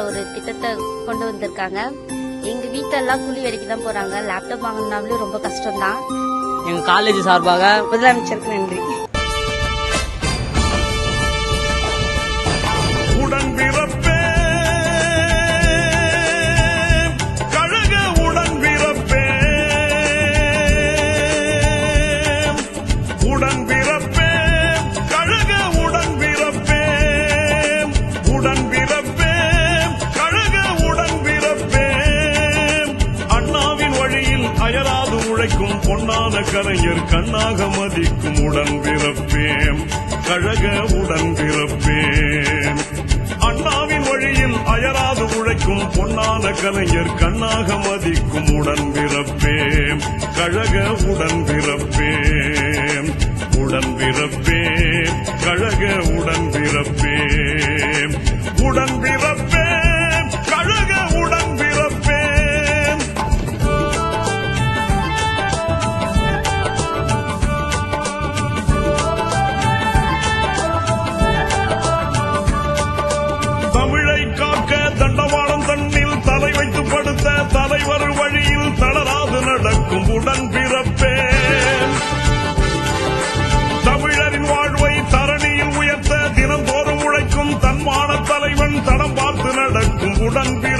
ஒரு திட்டத்தை கொண்டு வந்திருக்காங்க. எங்க வீட்டுல எல்லாம் கூலி வேலைக்கு தான் போறாங்க. லேப்டாப் வாங்கினாலும் ரொம்ப கஷ்டம் தான். எங்க காலேஜ் சார்பாக முதலமைச்சருக்கு நன்றி. உடன்பிறப்பே கழக உடன்பிறப்பே உடன்பிறப்பே கழக உடன்பிறப்பே உடன்பிறப்பே கழக உடன்பிறப்பே அண்ணாவின் வழியில் அயராது உழைக்கும் பொன்னான கலைஞர் கண்ணாக மதிக்கும் உடன்பிறப்பேம் கழக உடன்பிறப்பேம் அண்ணாவின் வழியில் அயராது உழைக்கும் பொன்னான கலைஞர் கண்ணாக மதிக்கும் உடன்பிறப்பேம் கழக உடன்பிறப்பேம் உடன்பிறப்பேம் கழக உடன்பிறப்பேம் உடன்பிறப்பேம் கழக உடன்பிறப்பேம் தமிழை காக்க தண்டவாளம் தன்னில் தலை வைத்து படுத்த தலைவர் வழியில் தளராது நடக்கும் உடன்பிறப்பேன் தமிழரின் வாழ்வை தரணியில் உயர்த்த தினந்தோறும் உழைக்கும் தன்மான தலைவன் தடம் பார்த்து நடக்கும் உடன்பிறப்பேன்